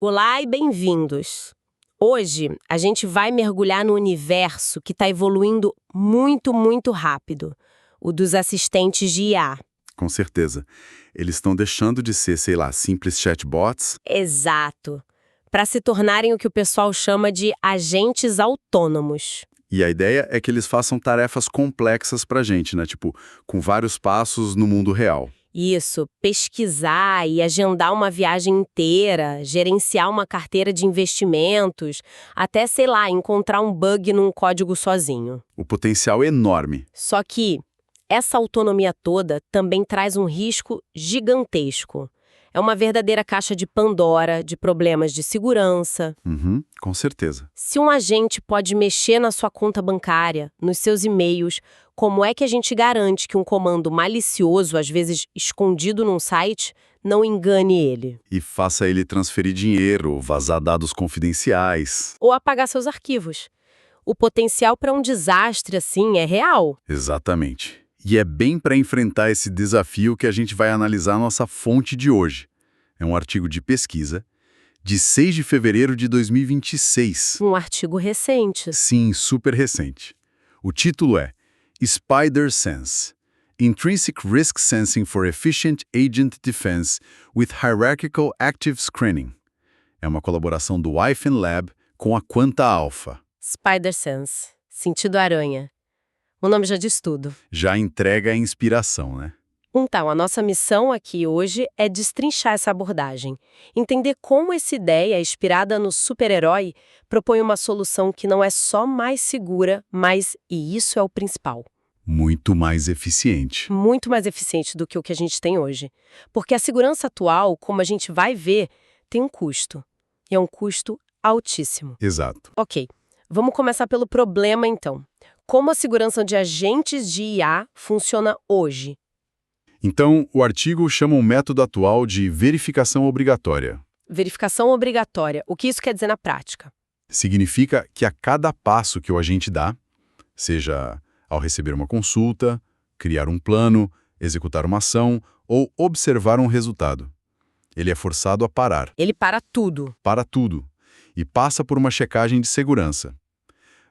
Olá e bem-vindos! Hoje a gente vai mergulhar no universo que está evoluindo muito, muito rápido, o dos assistentes de IA. Com certeza. Eles estão deixando de ser, sei lá, simples chatbots. Exato! Para se tornarem o que o pessoal chama de agentes autônomos. E a ideia é que eles façam tarefas complexas pra gente, né? Tipo, com vários passos no mundo real. Isso, pesquisar e agendar uma viagem inteira, gerenciar uma carteira de investimentos, até, sei lá, encontrar um bug num código sozinho. O potencial é enorme. Só que essa autonomia toda também traz um risco gigantesco. É uma verdadeira caixa de Pandora de problemas de segurança. Uhum, com certeza. Se um agente pode mexer na sua conta bancária, nos seus e-mails, como é que a gente garante que um comando malicioso, às vezes escondido num site, não engane ele? E faça ele transferir dinheiro, vazar dados confidenciais. Ou apagar seus arquivos. O potencial para um desastre assim é real. Exatamente. E é bem para enfrentar esse desafio que a gente vai analisar a nossa fonte de hoje. É um artigo de pesquisa de 6 de fevereiro de 2026. Um artigo recente. Sim, super recente. O título é Spider Sense: Intrinsic Risk Sensing for Efficient Agent Defense with Hierarchical Active Screening. É uma colaboração do Hyphen Lab com a Quanta Alpha. Spider Sense. Sentido aranha. O nome já diz tudo. Já entrega a inspiração, né? Então, a nossa missão aqui hoje é destrinchar essa abordagem, entender como essa ideia, inspirada no super-herói, propõe uma solução que não é só mais segura, mas, e isso é o principal, Muito mais eficiente. muito mais eficiente do que o que a gente tem hoje. Porque a segurança atual, como a gente vai ver, tem um custo. E é um custo altíssimo. Exato. Ok, vamos começar pelo problema então. Como a segurança de agentes de IA funciona hoje? Então, o artigo chama o método atual de verificação obrigatória. Verificação obrigatória. O que isso quer dizer na prática? Significa que a cada passo que o agente dá, seja ao receber uma consulta, criar um plano, executar uma ação ou observar um resultado, ele é forçado a parar. Ele para tudo. Para tudo. E passa por uma checagem de segurança.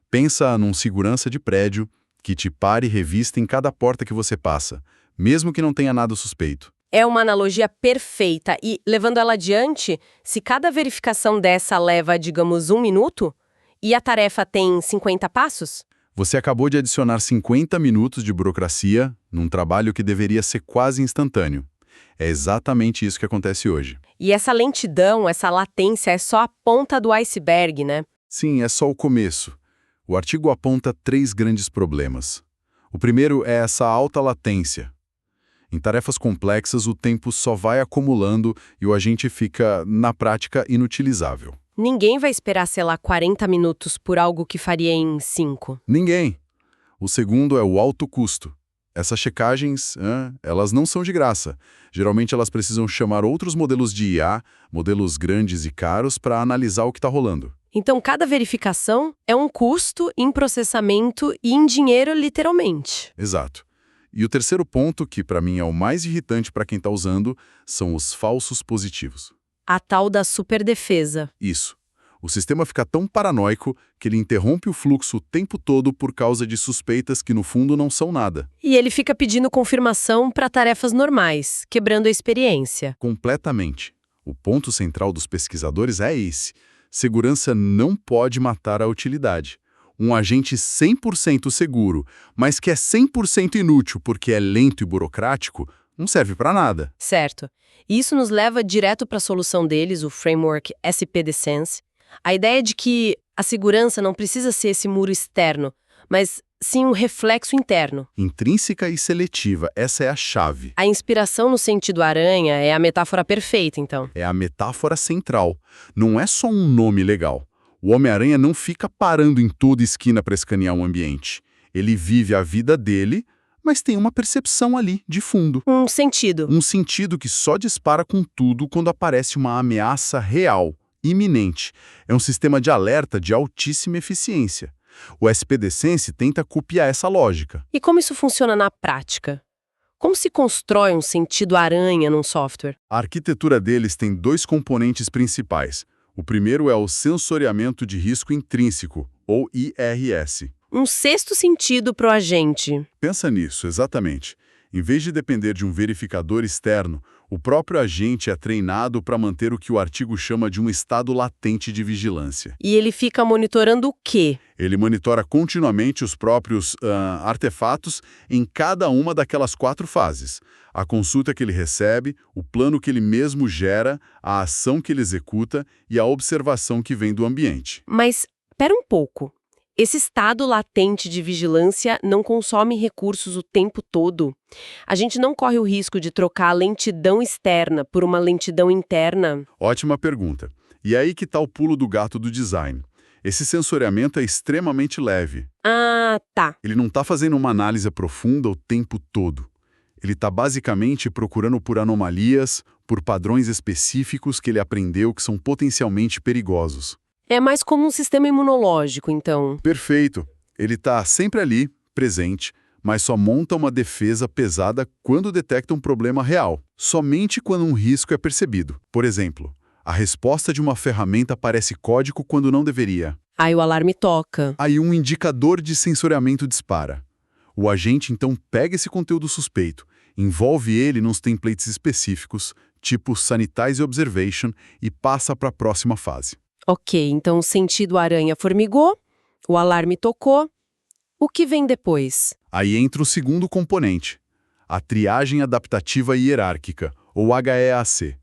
Pensa num segurança de prédio que te para e revista em cada porta que você passa, mesmo que não tenha nada suspeito. É uma analogia perfeita e, levando ela adiante, se cada verificação dessa leva, digamos, 1 minuto, e a tarefa tem 50 passos? Você acabou de adicionar 50 minutos de burocracia num trabalho que deveria ser quase instantâneo. É exatamente isso que acontece hoje. E essa lentidão, essa latência é só a ponta do iceberg, né? Sim, é só o começo. O artigo aponta 3 grandes problemas. O primeiro é essa alta latência. Em tarefas complexas, o tempo só vai acumulando e o agente fica, na prática, inutilizável. Ninguém vai esperar, sei lá, 40 minutos por algo que faria em 5. Ninguém. O segundo é o alto custo. Essas checagens, elas não são de graça. Geralmente elas precisam chamar outros modelos de IA, modelos grandes e caros, para analisar o que está rolando. Então, cada verificação é um custo em processamento e em dinheiro, literalmente. Exato. E o terceiro ponto, que para mim é o mais irritante para quem está usando, são os falsos positivos. A tal da superdefesa. Isso. O sistema fica tão paranoico que ele interrompe o fluxo o tempo todo por causa de suspeitas que no fundo não são nada. E ele fica pedindo confirmação para tarefas normais, quebrando a experiência. Completamente. O ponto central dos pesquisadores é esse. Segurança não pode matar a utilidade. Um agente 100% seguro, mas que é 100% inútil porque é lento e burocrático, não serve para nada. Certo. E isso nos leva direto para a solução deles, o framework SPD-Sense. A ideia de que a segurança não precisa ser esse muro externo, mas sim um reflexo interno. Intrínseca e seletiva, essa é a chave. A inspiração no sentido aranha é a metáfora perfeita, então. É a metáfora central. Não é só um nome legal. O Homem-Aranha não fica parando em toda esquina para escanear um ambiente. Ele vive a vida dele, mas tem uma percepção ali, de fundo. Um sentido. Um sentido que só dispara com tudo quando aparece uma ameaça real, iminente. É um sistema de alerta de altíssima eficiência. O SPD-Sense tenta copiar essa lógica. E como isso funciona na prática? Como se constrói um sentido aranha num software? A arquitetura deles tem 2 componentes principais. O primeiro é o sensoriamento de risco intrínseco, ou IRS. Um sexto sentido pro agente. Pensa nisso, exatamente. Em vez de depender de um verificador externo, o próprio agente é treinado para manter o que o artigo chama de um estado latente de vigilância. E ele fica monitorando o quê? Ele monitora continuamente os próprios artefatos em cada uma daquelas 4 fases. A consulta que ele recebe, o plano que ele mesmo gera, a ação que ele executa e a observação que vem do ambiente. Mas, pera um pouco. Esse estado latente de vigilância não consome recursos o tempo todo. A gente não corre o risco de trocar a lentidão externa por uma lentidão interna? Ótima pergunta. E aí que está o pulo do gato do design. Esse sensoriamento é extremamente leve. Ah, tá. Ele não está fazendo uma análise profunda o tempo todo. Ele está basicamente procurando por anomalias, por padrões específicos que ele aprendeu que são potencialmente perigosos. É mais como um sistema imunológico, então. Perfeito. Ele está sempre ali, presente, mas só monta uma defesa pesada quando detecta um problema real. Somente quando um risco é percebido. Por exemplo, a resposta de uma ferramenta aparece código quando não deveria. Aí o alarme toca. Aí um indicador de sensoriamento dispara. O agente então pega esse conteúdo suspeito, envolve ele nos templates específicos, tipo Sanitize Observation, e passa para a próxima fase. Ok, então o sentido aranha formigou, o alarme tocou. O que vem depois? Aí entra o segundo componente, a triagem adaptativa hierárquica, ou HEAC.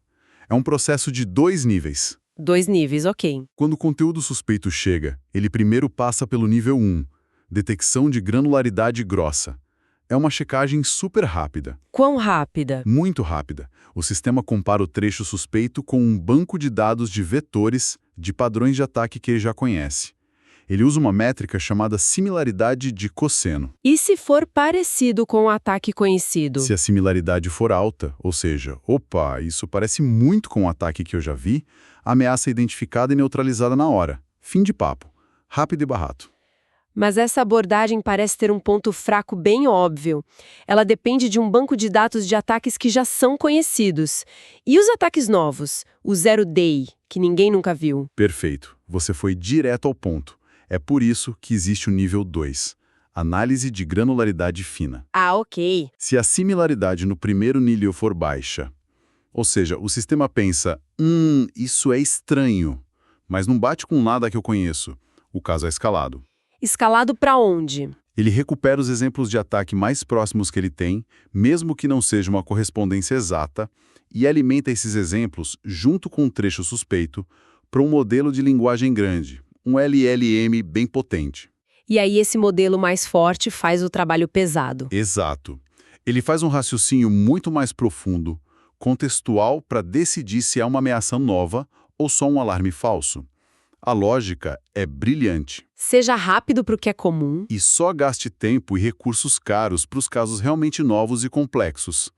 É um processo de 2 níveis. 2 níveis, ok. Quando o conteúdo suspeito chega, ele primeiro passa pelo nível 1, detecção de granularidade grossa. É uma checagem super rápida. Quão rápida? Muito rápida. O sistema compara o trecho suspeito com um banco de dados de vetores de padrões de ataque que ele já conhece. Ele usa uma métrica chamada similaridade de cosseno. E se for parecido com o ataque conhecido? Se a similaridade for alta, ou seja, opa, isso parece muito com o ataque que eu já vi, a ameaça é identificada e neutralizada na hora. Fim de papo. Rápido e barato. Mas essa abordagem parece ter um ponto fraco bem óbvio. Ela depende de um banco de dados de ataques que já são conhecidos. E os ataques novos? O Zero Day, que ninguém nunca viu. Perfeito. Você foi direto ao ponto. É por isso que existe o nível 2, análise de granularidade fina. Ah, ok. Se a similaridade no primeiro nível for baixa, ou seja, o sistema pensa, isso é estranho, mas não bate com nada que eu conheço, o caso é escalado. Escalado para onde? Ele recupera os exemplos de ataque mais próximos que ele tem, mesmo que não seja uma correspondência exata, e alimenta esses exemplos, junto com um trecho suspeito, para um modelo de linguagem grande, um LLM bem potente. E aí esse modelo mais forte faz o trabalho pesado. Exato. Ele faz um raciocínio muito mais profundo, contextual, para decidir se é uma ameaça nova ou só um alarme falso. A lógica é brilhante. Seja rápido para o que é comum. E só gaste tempo e recursos caros para os casos realmente novos e complexos.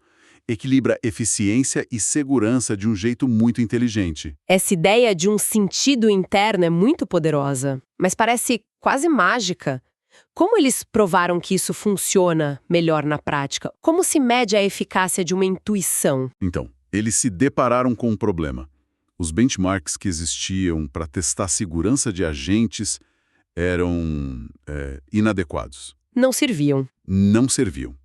Equilibra eficiência e segurança de um jeito muito inteligente. Essa ideia de um sentido interno é muito poderosa, mas parece quase mágica. Como eles provaram que isso funciona melhor na prática? Como se mede a eficácia de uma intuição? Então, eles se depararam com um problema. Os benchmarks que existiam para testar a segurança de agentes eram inadequados. Não serviam. Não serviam.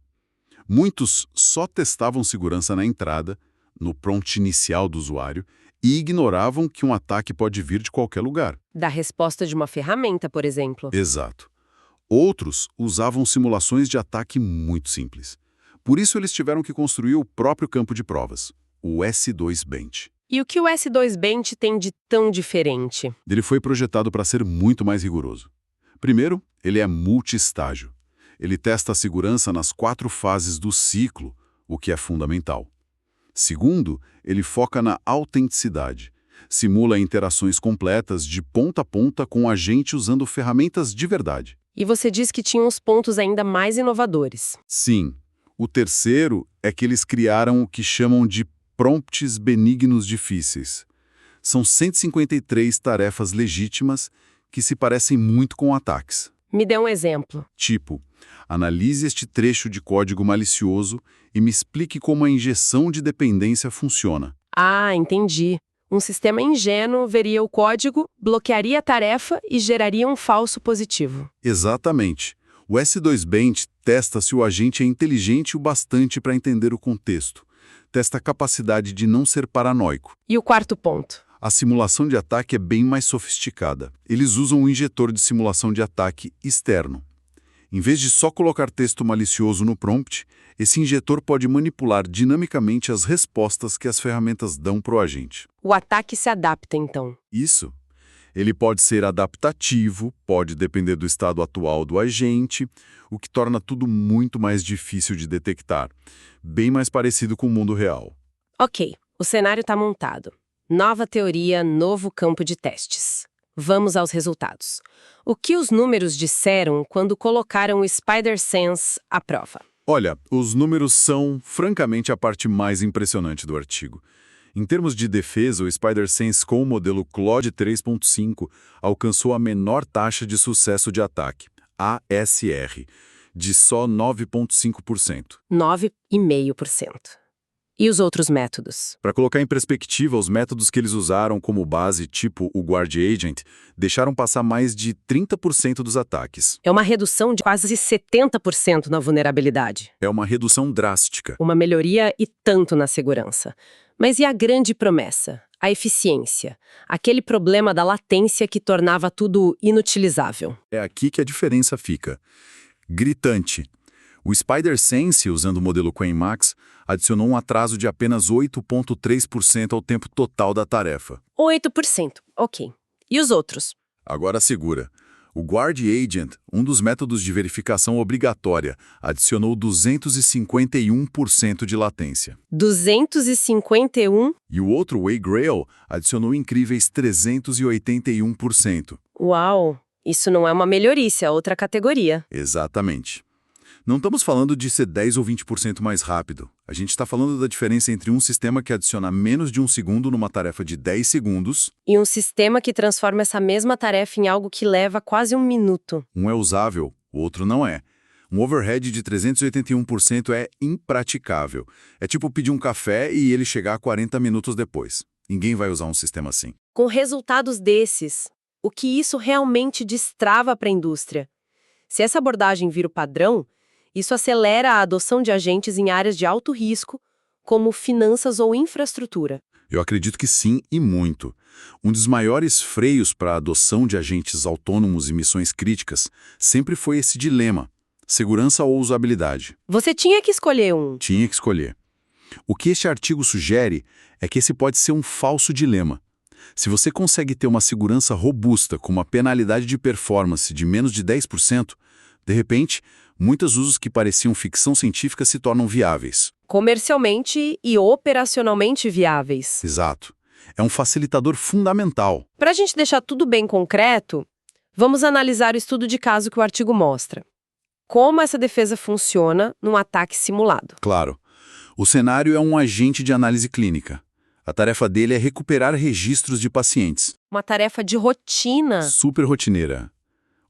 Muitos só testavam segurança na entrada, no prompt inicial do usuário, e ignoravam que um ataque pode vir de qualquer lugar. Da resposta de uma ferramenta, por exemplo. Exato. Outros usavam simulações de ataque muito simples. Por isso eles tiveram que construir o próprio campo de provas, o S2 Bench. E o que o S2 Bench tem de tão diferente? Ele foi projetado para ser muito mais rigoroso. Primeiro, ele é multi-estágio. Ele testa a segurança nas 4 fases do ciclo, o que é fundamental. Segundo, ele foca na autenticidade. Simula interações completas de ponta a ponta com o agente usando ferramentas de verdade. E você diz que tinha uns pontos ainda mais inovadores. Sim. O terceiro é que eles criaram o que chamam de prompts benignos difíceis. São 153 tarefas legítimas que se parecem muito com ataques. Me dê um exemplo. Tipo, analise este trecho de código malicioso e me explique como a injeção de dependência funciona. Ah, entendi. Um sistema ingênuo veria o código, bloquearia a tarefa e geraria um falso positivo. Exatamente. O S2Bench testa se o agente é inteligente o bastante para entender o contexto. Testa a capacidade de não ser paranoico. E o quarto ponto? A simulação de ataque é bem mais sofisticada. Eles usam um injetor de simulação de ataque externo. Em vez de só colocar texto malicioso no prompt, esse injetor pode manipular dinamicamente as respostas que as ferramentas dão para o agente. O ataque se adapta, então. Isso. Ele pode ser adaptativo, pode depender do estado atual do agente, o que torna tudo muito mais difícil de detectar. Bem mais parecido com o mundo real. Ok, o cenário está montado. Nova teoria, novo campo de testes. Vamos aos resultados. O que os números disseram quando colocaram o SpiderSense à prova? Olha, os números são, francamente, a parte mais impressionante do artigo. Em termos de defesa, o SpiderSense com o modelo Claude 3.5 alcançou a menor taxa de sucesso de ataque, ASR, de só 9,5%. 9,5%. E os outros métodos? Para colocar em perspectiva, os métodos que eles usaram como base, tipo o Guard Agent, deixaram passar mais de 30% dos ataques. É uma redução de quase 70% na vulnerabilidade. É uma redução drástica. Uma melhoria e tanto na segurança. Mas e a grande promessa? A eficiência. Aquele problema da latência que tornava tudo inutilizável. É aqui que a diferença fica. Gritante. O SpiderSense, usando o modelo QuaneMax, adicionou um atraso de apenas 8,3% ao tempo total da tarefa. 8%, ok. E os outros? Agora segura. O Guard Agent, um dos métodos de verificação obrigatória, adicionou 251% de latência. 251? E o outro, Waygrail, adicionou incríveis 381%. Uau! Isso não é uma melhorice, é outra categoria. Exatamente. Não estamos falando de ser 10 ou 20% mais rápido. A gente está falando da diferença entre um sistema que adiciona menos de 1 segundo numa tarefa de 10 segundos e um sistema que transforma essa mesma tarefa em algo que leva quase 1 minuto. Um é usável, o outro não é. Um overhead de 381% é impraticável. É tipo pedir um café e ele chegar 40 minutos depois. Ninguém vai usar um sistema assim. Com resultados desses, o que isso realmente destrava para a indústria? Se essa abordagem vira o padrão, isso acelera a adoção de agentes em áreas de alto risco, como finanças ou infraestrutura. Eu acredito que sim, e muito. Um dos maiores freios para a adoção de agentes autônomos em missões críticas sempre foi esse dilema: segurança ou usabilidade. Você tinha que escolher um. Tinha que escolher. O que este artigo sugere é que esse pode ser um falso dilema. Se você consegue ter uma segurança robusta com uma penalidade de performance de menos de 10%, de repente, muitos usos que pareciam ficção científica se tornam viáveis. Comercialmente e operacionalmente viáveis. Exato. É um facilitador fundamental. Para a gente deixar tudo bem concreto, vamos analisar o estudo de caso que o artigo mostra. Como essa defesa funciona num ataque simulado. Claro. O cenário é um agente de análise clínica. A tarefa dele é recuperar registros de pacientes. Uma tarefa de rotina. Super rotineira.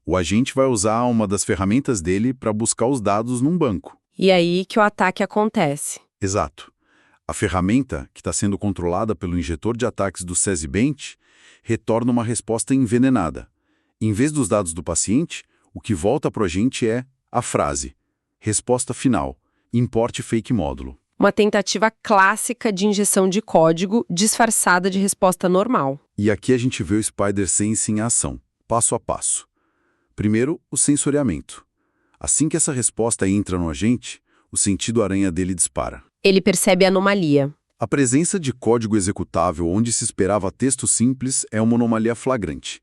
O agente vai usar uma das ferramentas dele para buscar os dados num banco. E aí que o ataque acontece. Exato. A ferramenta, que está sendo controlada pelo injetor de ataques do SESI-Bench, retorna uma resposta envenenada. Em vez dos dados do paciente, o que volta para o agente é a frase: resposta final, importe fake módulo. Uma tentativa clássica de injeção de código disfarçada de resposta normal. E aqui a gente vê o SpiderSense em ação, passo a passo. Primeiro, o sensoriamento. Assim que essa resposta entra no agente, o sentido aranha dele dispara. Ele percebe a anomalia. A presença de código executável onde se esperava texto simples é uma anomalia flagrante.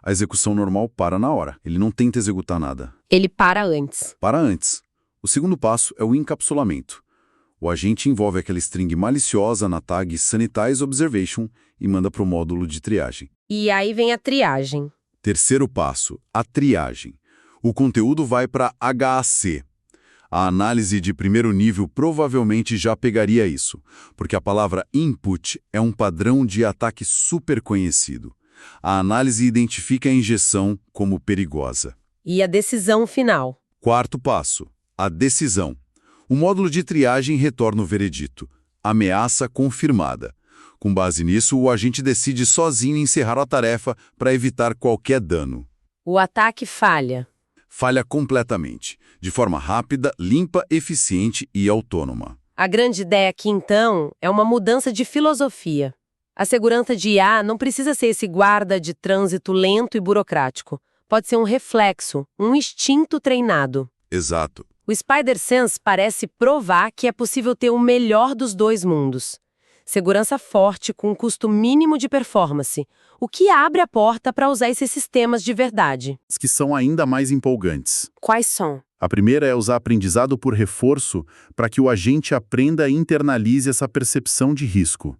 A execução normal para na hora. Ele não tenta executar nada. Ele para antes. Para antes. O segundo passo é o encapsulamento. O agente envolve aquela string maliciosa na tag Sanitize Observation e manda para o módulo de triagem. E aí vem a triagem. Terceiro passo, a triagem. O conteúdo vai para HAC. A análise de primeiro nível provavelmente já pegaria isso, porque a palavra input é um padrão de ataque super conhecido. A análise identifica a injeção como perigosa. E a decisão final. Quarto passo, a decisão. O módulo de triagem retorna o veredito. Ameaça confirmada. Com base nisso, o agente decide sozinho encerrar a tarefa para evitar qualquer dano. O ataque falha. Falha completamente, de forma rápida, limpa, eficiente e autônoma. A grande ideia aqui, então, é uma mudança de filosofia. A segurança de IA não precisa ser esse guarda de trânsito lento e burocrático. Pode ser um reflexo, um instinto treinado. Exato. O SpiderSense parece provar que é possível ter o melhor dos dois mundos. Segurança forte com um custo mínimo de performance, o que abre a porta para usar esses sistemas de verdade. As que são ainda mais empolgantes. Quais são? A primeira é usar aprendizado por reforço para que o agente aprenda e internalize essa percepção de risco.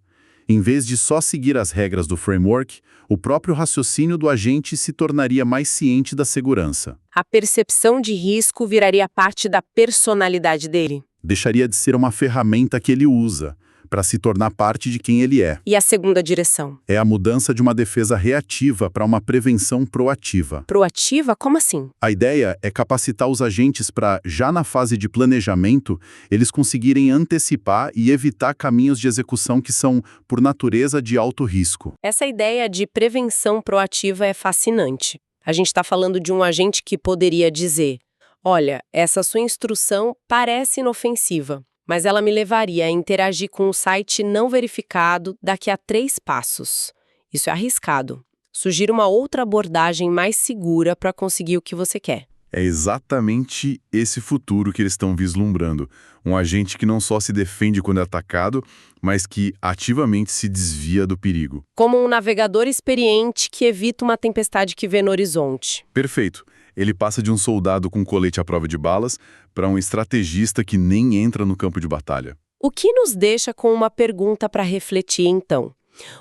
Em vez de só seguir as regras do framework, o próprio raciocínio do agente se tornaria mais ciente da segurança. A percepção de risco viraria parte da personalidade dele. Deixaria de ser uma ferramenta que ele usa, para se tornar parte de quem ele é. E a segunda direção? É a mudança de uma defesa reativa para uma prevenção proativa. Proativa? Como assim? A ideia é capacitar os agentes para, já na fase de planejamento, eles conseguirem antecipar e evitar caminhos de execução que são, por natureza, de alto risco. Essa ideia de prevenção proativa é fascinante. A gente está falando de um agente que poderia dizer: olha, essa sua instrução parece inofensiva, mas ela me levaria a interagir com um site não verificado daqui a 3 passos. Isso é arriscado. Sugira uma outra abordagem mais segura para conseguir o que você quer. É exatamente esse futuro que eles estão vislumbrando. Um agente que não só se defende quando é atacado, mas que ativamente se desvia do perigo. Como um navegador experiente que evita uma tempestade que vê no horizonte. Perfeito. Ele passa de um soldado com colete à prova de balas para um estrategista que nem entra no campo de batalha. O que nos deixa com uma pergunta para refletir, então.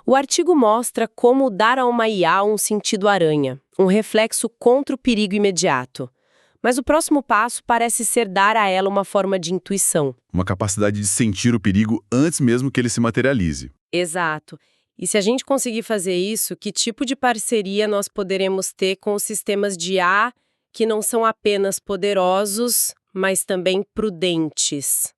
O artigo mostra como dar a uma IA um sentido aranha, um reflexo contra o perigo imediato. Mas o próximo passo parece ser dar a ela uma forma de intuição. Uma capacidade de sentir o perigo antes mesmo que ele se materialize. Exato. E se a gente conseguir fazer isso, que tipo de parceria nós poderemos ter com os sistemas de IA que não são apenas poderosos, mas também prudentes?